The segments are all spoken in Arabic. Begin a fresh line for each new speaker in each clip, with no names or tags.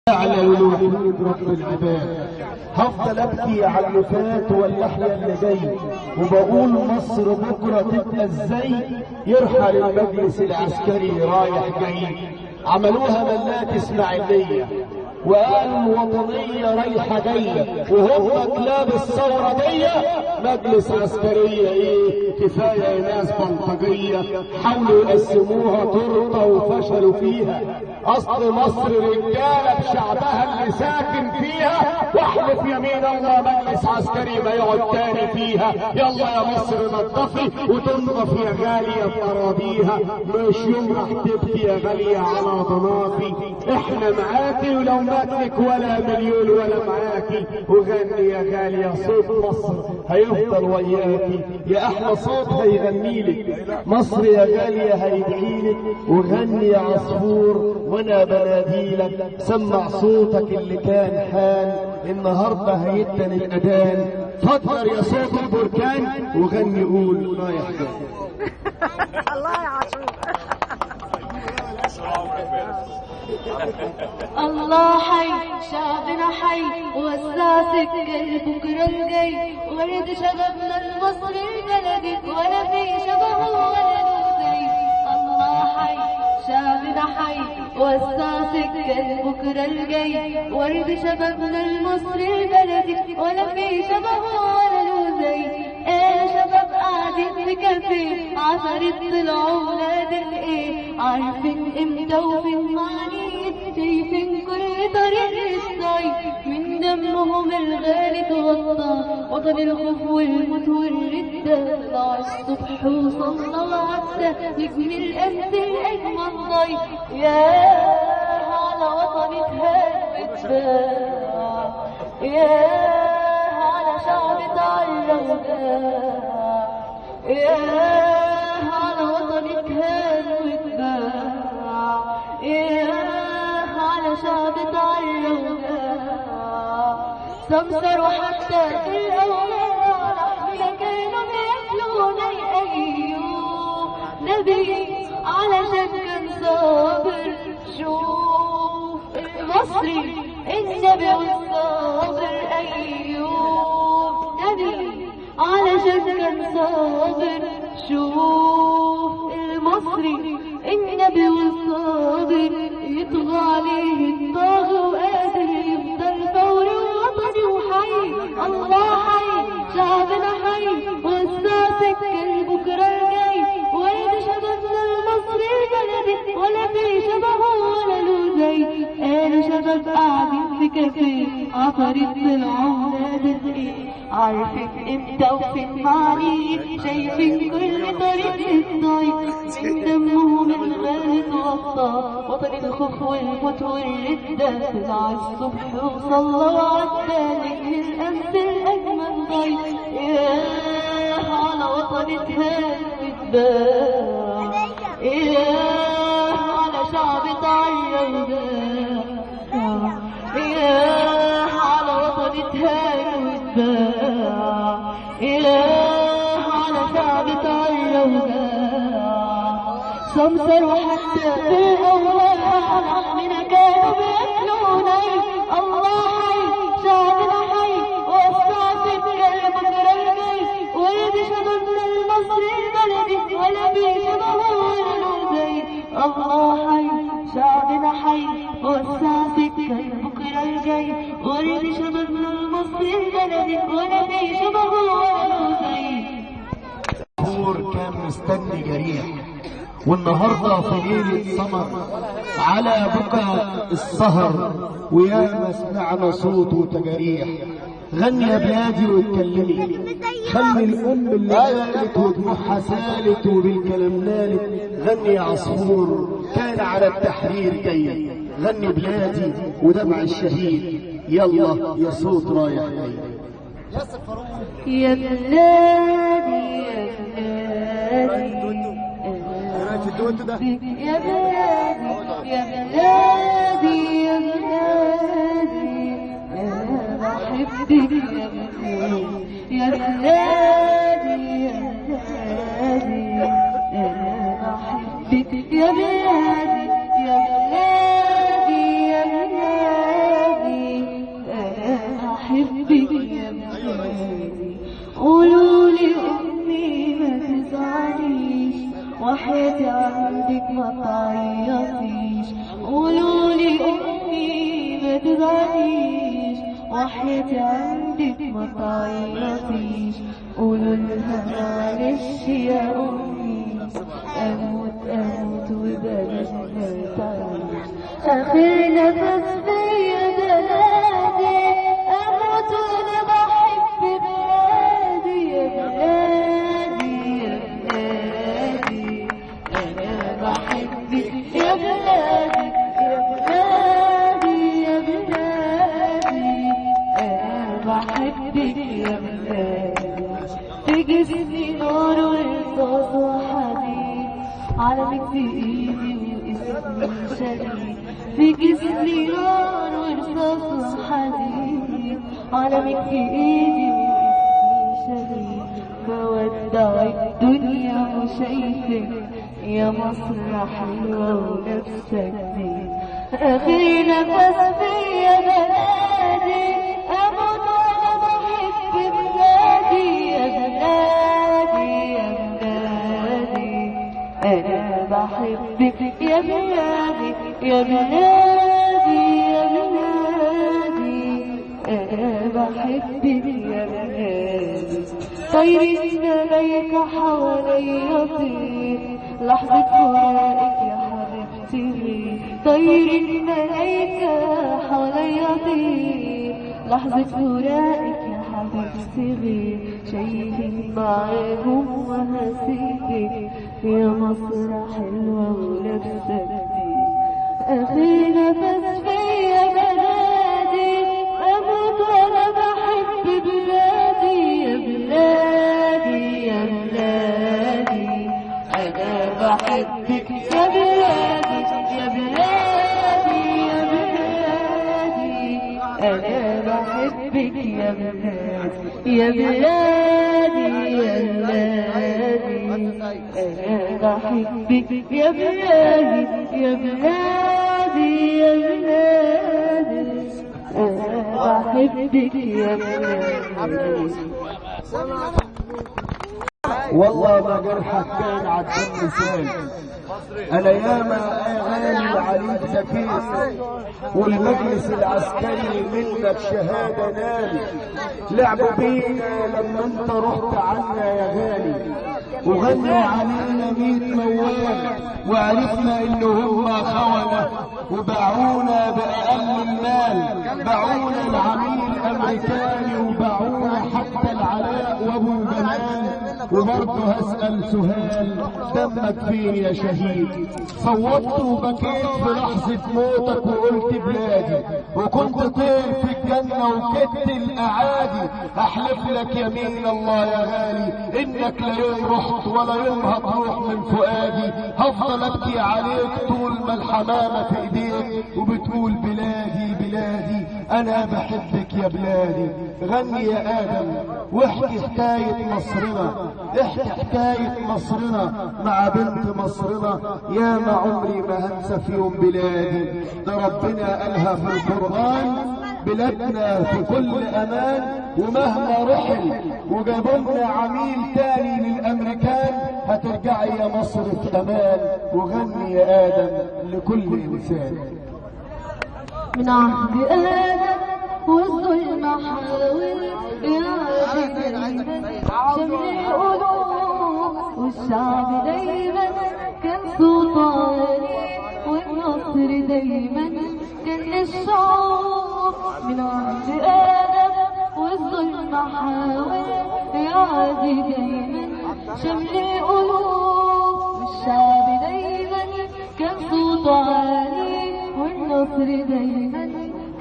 على الوحيد رب العباد. هفضل ابكي على اللي فات واللحية اللي جاي، وبقول مصر بكره تبقى ازاي. يرحل المجلس العسكري رايح جاي، عملوها ملاك اسماعيليه وقالوا الوطنيه رايحه جايه، وهم كلاب الثوره دي مجلس عسكريه ايه كفايه ناس بلطجيه. حاولوا يقسموها تورته وفشلوا فيها. اصل مصر رجاله بشعبها اللي ساكن فيها، واحلف يمين الله مجلس عسكري ما يقعد تاني فيها. يلا يا مصر نضفي وتنضف يا غاليه باراضيها، مش يوم راح تبكي يا غاليه على ضنافي. احنا معاكي ولو ماتلك ولا مليون ولا معاكي، وغني يا غاليه صوت مصر هيفضل وياكي. يا احلى صوت هيغنيلك مصر يا غاليه هيدعيلك، وغني يا عصفور وانا بناديلك. سمع صوتك اللي كان حان، النهارده هيدن الاذان. فكر يا صوت البركان وغني قول رايح جاي.
الله يا عاشور.
الله حي شعبنا حي، وساسك بكره الجاي. ورد شبابنا المصري البلدي، ولا في شبهه ولا له زي. الله حي شعبنا حي، وساسك بكره الجاي. ورد شبابنا المصري البلدي، ولا في شبهه ولا له زي. ايه شباب قاعدين في كافيه، عصرت طلعوا ولاد الايه. عارفين امتى وفين معنيه، شايفين كل طريق الصيف. من دمهم الغالي تغطى وطن الخوف والموت والردة. طلع الصبح وصلى وعدى نجم الأمس الأجمل ضيف. ياه على وطني اتهد بالداع، ياه على شعب تعرض، ياه على وطني اتهد واتباع، ياه على شعب تعرض. سمسر وحتى في الأولاد رحمنا كانوا بياكلونا أيوب نبي علشان كان صابر. شوف المصري النبي والصابر أيوب نبي علشان كان صابر. شوف المصري النبي والصابر، يطغى عليه الطاغي وقادر يفضل فوري ووطني وحي. الله حي شعبنا حي، وساسك بكره الجاي. ورد شبابنا المصري البلدي، ولا في شبهه ولا له زي. انا شباب قاعدين في كافيه، عفاريت طلعوا ولاد ايه. عارفين امتى وفين معنيه، شايفين كل طريق الصيف. من دمهم الغالي تغطى وطن الخوف والموت والردة. طلع الصبح وصلى وعدى نجم الأمس الأجمل ضيف. ياه على وطن اتهان واتباع، ياه على شعب تعرض، ياه على وطن اتهان واتباع، ياه على شعب تعرض. سمسر وحتى في الأولاد رحمنا كانوا بياكلونا. الله حي شعبنا حي، وساسك بكره الجاي. ورد شبابنا المصري البلدي، ولا في شبهه ولا له زي. الله حي شعبنا حي، وساسك بكره الجاي. ورد شبابنا المصري البلدي، ولا في شبهه ولا له زي.
كان مستني جريح، والنهارده في ليله سمر على بكى السهر، وياما سمعنا صوت وتجاريح. غني يا بلادي واتكلمي، خلي الام اللي قالت ودموعها سالت وبالكلام نالت. غني يا عصفور كان على التحرير جاي. غني بلادي ودمع الشهيد، يلا يا صوت رايح جاي.
يا بلادي يا بلادي يا بلادي يا بلادي يا بلادي، أنا بحبك يا بلادي يا بلادي يا بلادي، أنا بحبك يا بلادي يا بلادي يا بلادي. وحياتي عندك ما تعيطيش، قولوا لها معلش يا أمي، أموت أموت وبلاش تعيش. آخر نفس فيا بلادي، أموت وأنا بحب بلادي يا بلادي يا بلادي، أنا بحبك يا بلادي يا بلادي يا بلادي، أنا بحبك يا بلادي. في جسمي نار ورصاص وحديد، علمك في ايدي واسمي شديد. في جسمي نار ورصاص وحديد، علمك في ايدي واسمي شديد. بودع الدنيا وشايفك يا مصر حلوة ونفسك جديد. آخر نفس فيا بلادي، أموت وأنا بحب بلادي يا بلادي يا بلادي، أنا بحبك يا بلادي يا بلادي يا بلادي، أنا بحبك يا بلادي. طير الملايكة حواليا طير، لحظة فراقك يا حبيبتي. طير الملايكة حواليا طير، لحظة فراقك يا حبيبتي. شايفين معاهم وهسيبك يا مصر حلوة ولابسة جديد. آخر نفس فيا بلادي، أموت وأنا بحب بلادي يا بلادي يا بلادي، أنا بحبك يا بلادي يا بلادي يا بلادي، أنا بحبك يا بلادي يا بلادي يا بلادي، أنا بحبك يا بلادي يا بلادي يا بلادي، أنا بحبك يا بلادي.
والله ما جرحك كان عالدم مثال، انا ياما اغاني عليك زكيت، والمجلس العسكري منك شهاده نال. لعبوا بينا لما انت رحت عنا يا غالي، وغنوا علينا 100 موال، وعرفنا ان هم خونه وباعونا باقل المال. باعونا العميل الامريكاني، وباعونا حتى العلاء وابو جمال. وبرضه هسأل سؤال، دمك فين يا شهيد؟ صوتت وبكيت في لحظة موتك وقلت بلادي، وكنت طير في الجنة وكدت الأعادي. أحلف لك يمين الله يا غالي إنك لا يوم رحت ولا يوم هتروح من فؤادي. هفضل أبكي عليك طول ما الحمامة في إيديك وبتقول بلادي بلادي، أنا بحبك يا بلادي. غني يا آدم واحكي حكاية مصرنا، احكي حكاية مصرنا مع بنت مصرنا. يا ما عمري ما هنسى في يوم بلادي، ده ربنا قالها في القرآن. بلادنا في كل امان، ومهما رحل وجابولنا عميل تاني للامريكان، هترجعي يا مصر في امان. وغني يا ادم لكل انسان.
من عهد آدم والظلم حاول يعجب شمل القلوب، والشعب دايما كان صوت عالي، والنصر دايما كان للشعوب. من عهد آدم والظلم حاول يعدي دايما شمل القلوب، والشعب دايما كان صوت عالي، والنصر دايما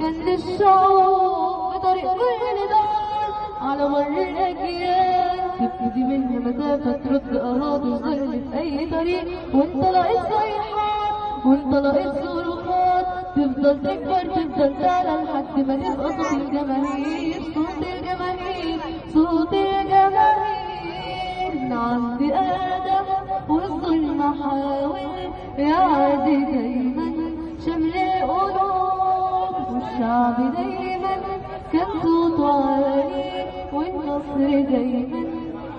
كان للشعوب. بطريق كل دار على مر الأجيال، تبتدي منها مسافة ترد أراضي وظل في أي طريق، وانت لقيت صيحات وانت لقيت صروخات، تفضل تكبر تفضل تعلى لحد ما تبقى صوت الجماهير. صوت الجماهير صوت الجماهير. من عهد آدم والظلم حاول يعدي دايما شمل القلوب، والشعب دايما كان صوت عالي، والنصر دايما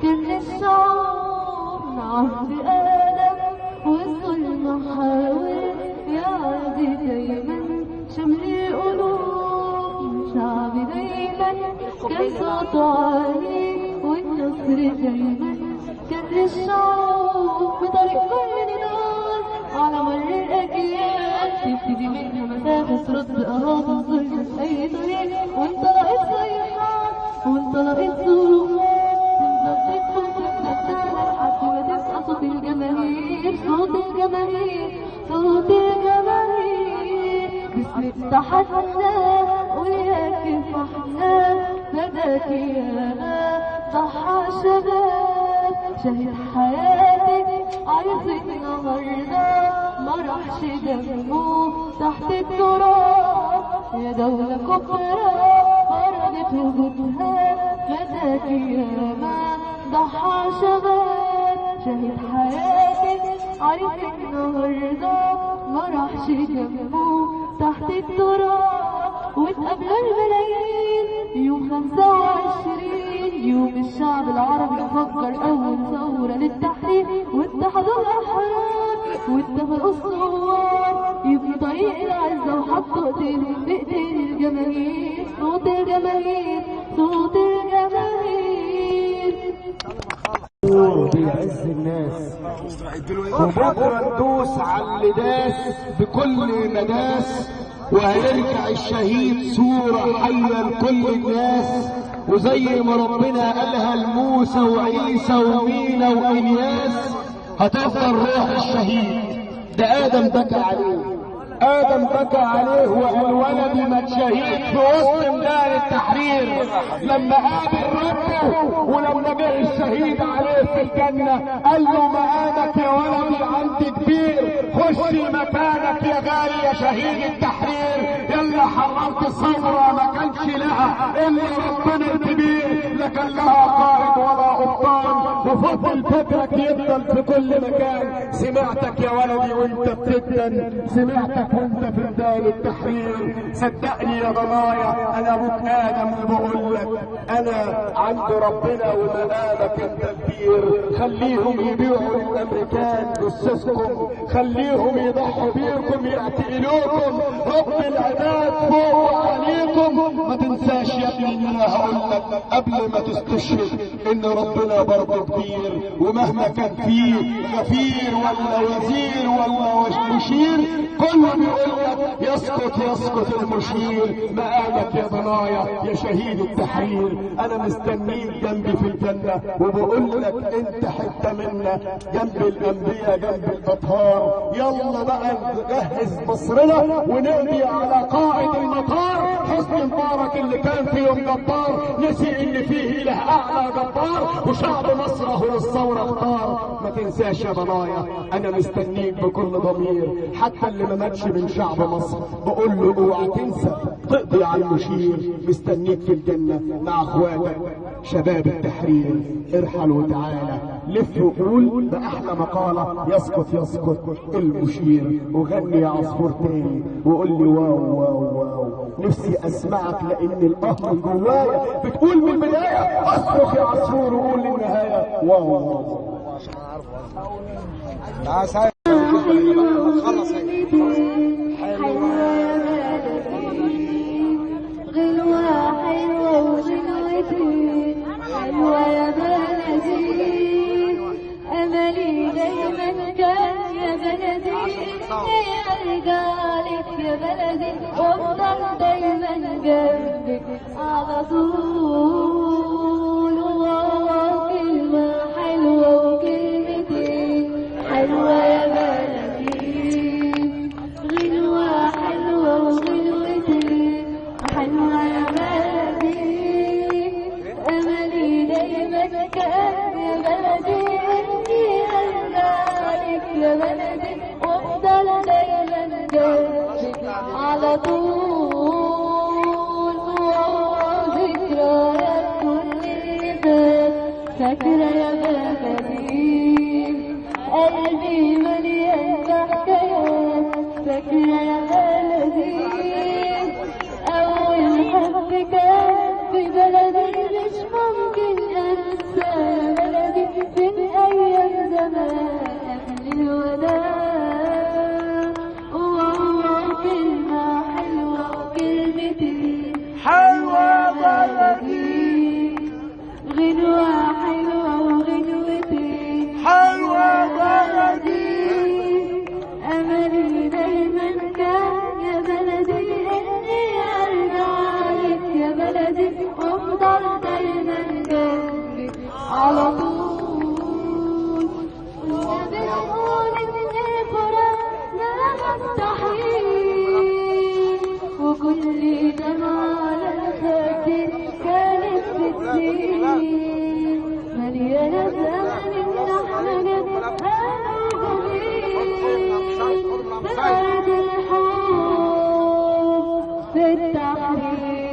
كان للشعوب. من عهد آدم والظلم حاول يعدي دايما شمل القلوب، والشعب دايما دايما كان صوته عالي، والنصر دايما كان للشعوب بطريق كل نار. على مر الأجيال تبتدي منها مسافة ترد أراضي الظلم في أي طريق، وانطلقت صيحات وانطلقت صروخات تفضل تدخل لحد ما تبقى صوت الجماهير، صوت الجماهير، صوت الجماهير. باسمك تحدنا وليك فرحنا، فداك ياما ضحى شباب شهد حياتك عايزك النهارده ما راحش دمه تحت التراب. يا دولة كبرى فرضت وجودها، فداك ياما ضحى شباب شهد حياتك عايزك النهارده ما راحش دمه تحت التراب. واتقابلوا الملايين يوم 25 يوم الشعب العربي فكر أول ثورة للتحرير، واتحدوا الأحرار واتفقوا الثوار يبنوا طريق العزة وحطوا ايديهم بإيدين الجماهير. صوت الجماهير، صوت الجماهير.
بيعز الناس وبكره ندوس على اللي داس بكل مداس، وهيرجع الشهيد صورة حية لكل الناس. وزي ما ربنا قالها لموسى وعيسى ومينا وإلياس، هتفضل روح الشهيد. ده آدم بكى عليه، آدم بكى عليه وقال ولدي ما شهيد في وسط ميدان التحرير لما قابل ربه. ولما جه الشهيد عليه في الجنة قال له مقامك يا ولدي عندي كبير، خشي مكانك يا غالي يا شهيد التحرير. يلا حررت الثورة ما كانش لها إلا ربنا الكبير، لا كان لها قائد ولا أبطال، وفضل فكرك يفضل في كل مكان. سمعتك يا ولدي وانت بتدن، سمعتك وانت في ميدان التحرير. صدقني يا ضنايا انا ابوك ادم وبقول لك انا عند ربنا ومقامك انت كبير. خليهم يبيعوا للامريكان جثثكم، خليهم يضحوا بيكم يعتقلوكم، رب العباد فوق عليكم. ما تنساش يا ابني ان انا هقول لك قبل ما تستشهد ان ربنا برضه كبير، ومهما كان فيه غفير ولا وزير ولا مشير كله بيقول لك يسقط يسقط المشير. مقامك يا ضنايا يا شهيد التحرير، انا مستنيك جنبي في الجنه، وبقول لك انت حته منا جنب الانبياء جنب الاطهار. يلا بقى نجهز مصرنا ونقضي على قائد المطار حسني مبارك اللي كان فيهم جبار، نسي ان فيه اله اعلى جبار، وشعب مصر اهو للثوره اختار. ما تنساش يا ضنايا انا مستنيك بكل ضمير، حتى اللي ما ماتش من شعب مصر بقول له اوعى تنسى تقضي على المشير. مستنيك في الجنه مع اخواتك شباب التحرير. ارحل وتعالى لف وقول باحلى مقاله يسقط يسقط المشير، وغني يا عصفور تاني وقول لي واو واو واو. نفسي اسمعك لان القهر جوايا بتقول من البدايه اصرخ يا عصفور وقول للنهايه واو واو.
خلص غلوة حلوة وغلوتي حلوة يا بلدي، أملي دايما كان يا بلدي إني أرجع لك يا بلدي، وأفضل دايما جنبك على طول. كلمة حلوة وكلمتين حلوة يا بلدي، غنوة حلوة وغنوتين حلوة يا بلدي، أملي دايما كان يا بلدي إني أرجع لك يا بلدي، وأفضل دايما جنبك على طول. ذكريات كل اللي فات فاكرة يا بلدي، قلبي مليان بحكايات فاكرة يا بلدي، أول حب كان في بلدي مش ممكن أنسى يا بلدي، من أيام زمان قبل الوداع. والله كلمة حلوة وكلمتين حلوة بلدي. غنوة حلوة وغنوتي
حلوة بلدي
أملي دايما كان يا بلدي إني أرجع لك يا بلدي وأفضل دايما جنبك على طول. وبنقول إن الفراق ده مستحيل وكل دمعة على الخد كانت بتسيل مليانة بأمل إن احنا نبقى موجودين في أرض الحب في التحرير.